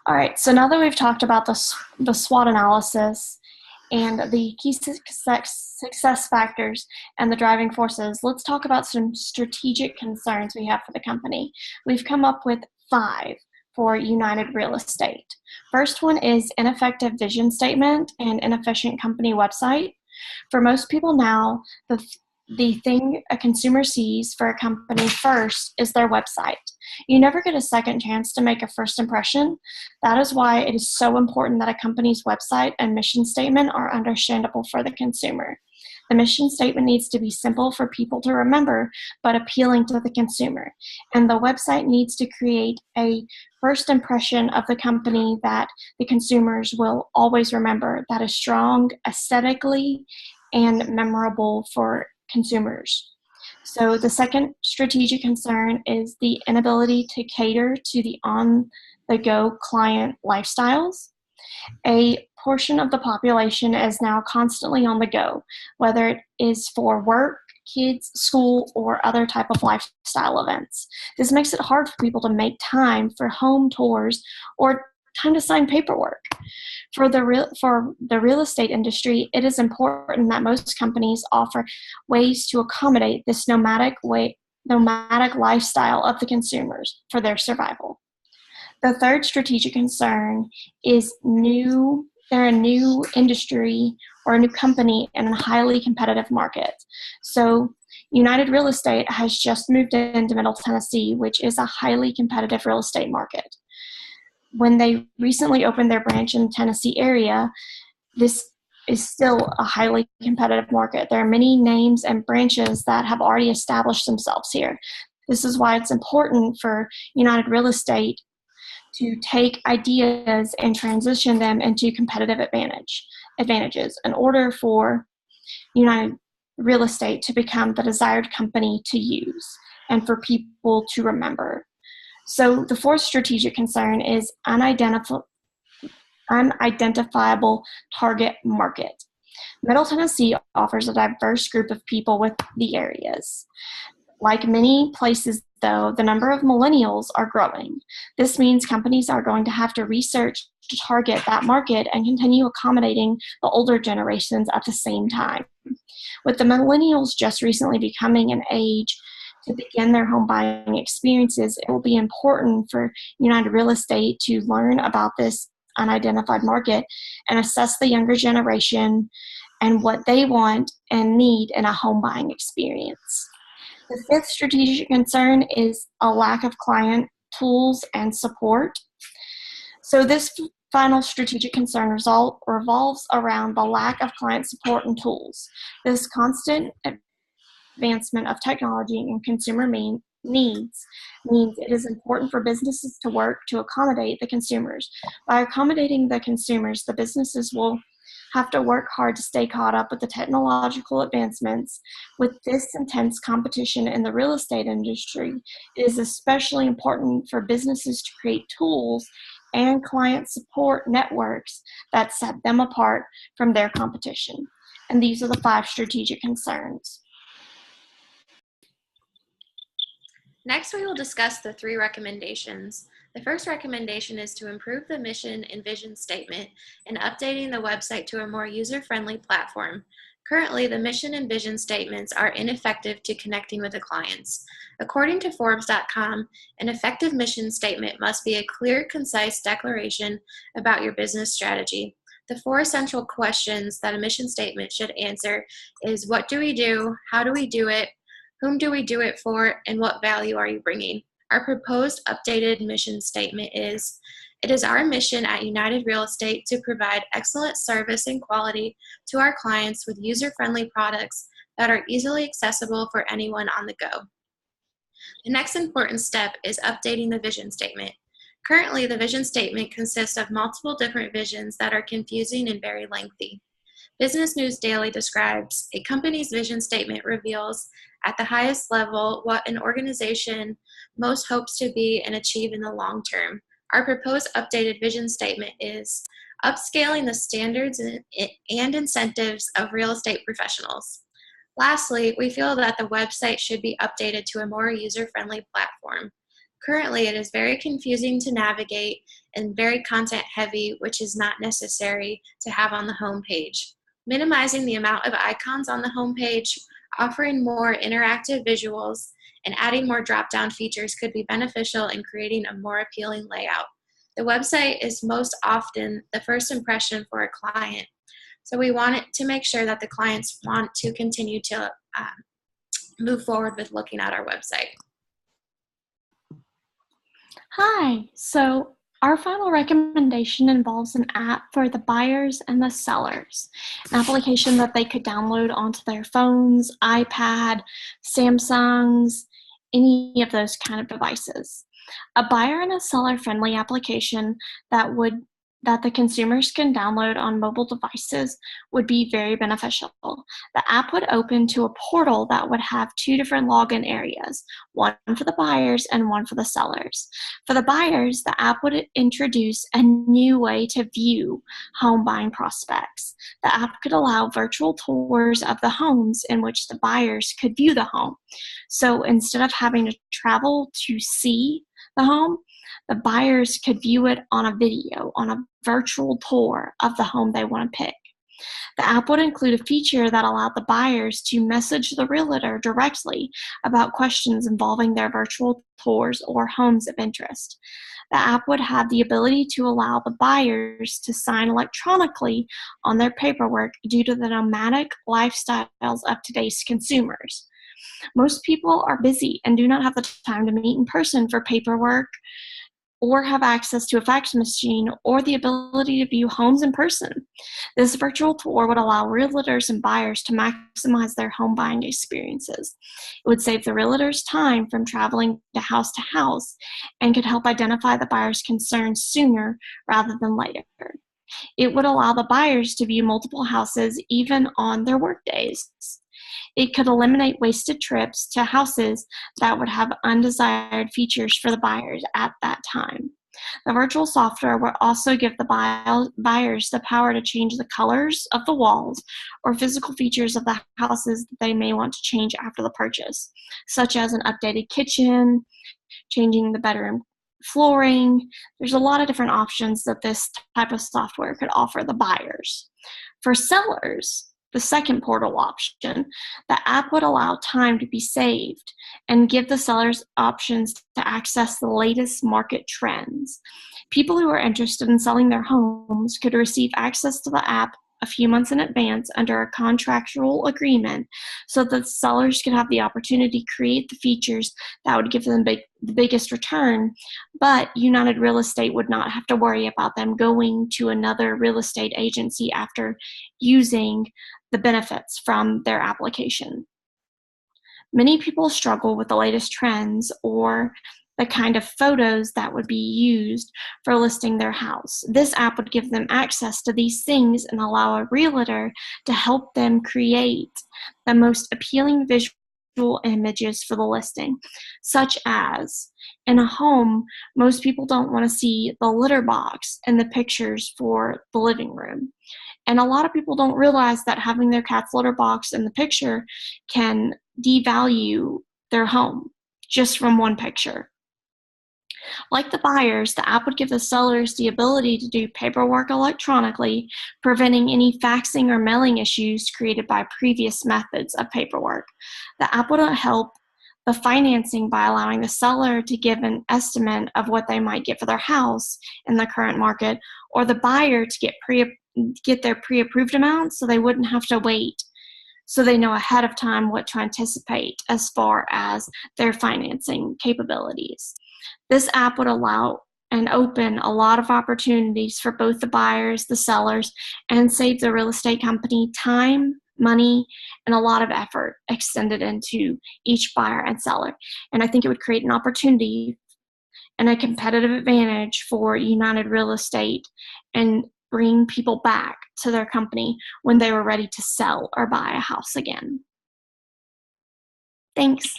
All right, so now that we've talked about the SWOT analysis and the key success factors and the driving forces, let's talk about some strategic concerns we have for the company. We've come up with 5 for United Real Estate. First one is ineffective vision statement and inefficient company website. For most people now, the thing a consumer sees for a company first is their website. You never get a second chance to make a first impression. That is why it is so important that a company's website and mission statement are understandable for the consumer. The mission statement needs to be simple for people to remember, but appealing to the consumer. And the website needs to create a first impression of the company that the consumers will always remember, that is strong aesthetically and memorable for consumers. So the second strategic concern is the inability to cater to the on-the-go client lifestyles. A portion of the population is now constantly on the go, whether it is for work, kids, school, or other type of lifestyle events. This makes it hard for people to make time for home tours or time to sign paperwork. For the real estate industry, it is important that most companies offer ways to accommodate this nomadic lifestyle of the consumers for their survival. The third strategic concern is they're a new industry or a new company in a highly competitive market. So United Real Estate has just moved into Middle Tennessee, which is a highly competitive real estate market. When they recently opened their branch in the Tennessee area, this is still a highly competitive market. There are many names and branches that have already established themselves here. This is why it's important for United Real Estate to take ideas and transition them into competitive advantages in order for United Real Estate to become the desired company to use and for people to remember. So the fourth strategic concern is unidentifiable target market. Middle Tennessee offers a diverse group of people with the areas. Like many places, though, the number of millennials are growing. This means companies are going to have to research to target that market and continue accommodating the older generations at the same time. With the millennials just recently becoming an age to begin their home buying experiences, it will be important for United Real Estate to learn about this unidentified market and assess the younger generation and what they want and need in a home buying experience. The fifth strategic concern is a lack of client tools and support. So this final strategic concern revolves around the lack of client support and tools. This constant advancement of technology and consumer needs means it is important for businesses to work to accommodate the consumers. By accommodating the consumers, the businesses will have to work hard to stay caught up with the technological advancements. With this intense competition in the real estate industry, it is especially important for businesses to create tools and client support networks that set them apart from their competition. And these are the 5 strategic concerns. Next, we will discuss the 3 recommendations. The first recommendation is to improve the mission and vision statement and updating the website to a more user-friendly platform. Currently, the mission and vision statements are ineffective to connecting with the clients. According to Forbes.com, an effective mission statement must be a clear, concise declaration about your business strategy. The 4 essential questions that a mission statement should answer is: what do we do? How do we do it? Whom do we do it for? And what value are you bringing? Our proposed updated mission statement is: it is our mission at United Real Estate to provide excellent service and quality to our clients with user-friendly products that are easily accessible for anyone on the go. The next important step is updating the vision statement. Currently, the vision statement consists of multiple different visions that are confusing and very lengthy. Business News Daily describes a company's vision statement reveals at the highest level what an organization most hopes to be and achieve in the long term. Our proposed updated vision statement is upscaling the standards and incentives of real estate professionals. Lastly, we feel that the website should be updated to a more user-friendly platform. Currently, it is very confusing to navigate and very content heavy, which is not necessary to have on the home page. Minimizing the amount of icons on the home page, offering more interactive visuals, and adding more drop-down features could be beneficial in creating a more appealing layout. The website is most often the first impression for a client, so we want it to make sure that the clients want to continue to move forward with looking at our website. Hi, so our final recommendation involves an app for the buyers and the sellers, an application that they could download onto their phones, iPad, Samsungs, any of those kind of devices. A buyer and a seller friendly application that the consumers can download on mobile devices would be very beneficial. The app would open to a portal that would have two different login areas, one for the buyers and one for the sellers. For the buyers, the app would introduce a new way to view home buying prospects. The app could allow virtual tours of the homes in which the buyers could view the home. So instead of having to travel to see the home, the buyers could view it on a video, on a virtual tour of the home they want to pick. The app would include a feature that allowed the buyers to message the realtor directly about questions involving their virtual tours or homes of interest. The app would have the ability to allow the buyers to sign electronically on their paperwork due to the nomadic lifestyles of today's consumers. Most people are busy and do not have the time to meet in person for paperwork or have access to a fax machine or the ability to view homes in person. This virtual tour would allow realtors and buyers to maximize their home buying experiences. It would save the realtors time from traveling to house and could help identify the buyer's concerns sooner rather than later. It would allow the buyers to view multiple houses even on their work days. It could eliminate wasted trips to houses that would have undesired features for the buyers at that time. The virtual software will also give the buyers the power to change the colors of the walls or physical features of the houses that they may want to change after the purchase, such as an updated kitchen, changing the bedroom flooring. There's a lot of different options that this type of software could offer the buyers. For sellers, the second portal option, the app would allow time to be saved and give the sellers options to access the latest market trends. People who are interested in selling their homes could receive access to the app a few months in advance under a contractual agreement so that sellers could have the opportunity to create the features that would give them the biggest return, but United Real Estate would not have to worry about them going to another real estate agency after using the benefits from their application. Many people struggle with the latest trends or the kind of photos that would be used for listing their house. This app would give them access to these things and allow a realtor to help them create the most appealing visual images for the listing, such as in a home, most people don't want to see the litter box and the pictures for the living room. And a lot of people don't realize that having their cat's litter box in the picture can devalue their home just from one picture. Like the buyers, the app would give the sellers the ability to do paperwork electronically, preventing any faxing or mailing issues created by previous methods of paperwork. The app would help the financing by allowing the seller to give an estimate of what they might get for their house in the current market, or the buyer to get their pre-approved amount so they wouldn't have to wait, so they know ahead of time what to anticipate as far as their financing capabilities. This app would allow and open a lot of opportunities for both the buyers, the sellers, and save the real estate company time, money, and a lot of effort extended into each buyer and seller. And I think it would create an opportunity and a competitive advantage for United Real Estate and bring people back to their company when they were ready to sell or buy a house again. Thanks.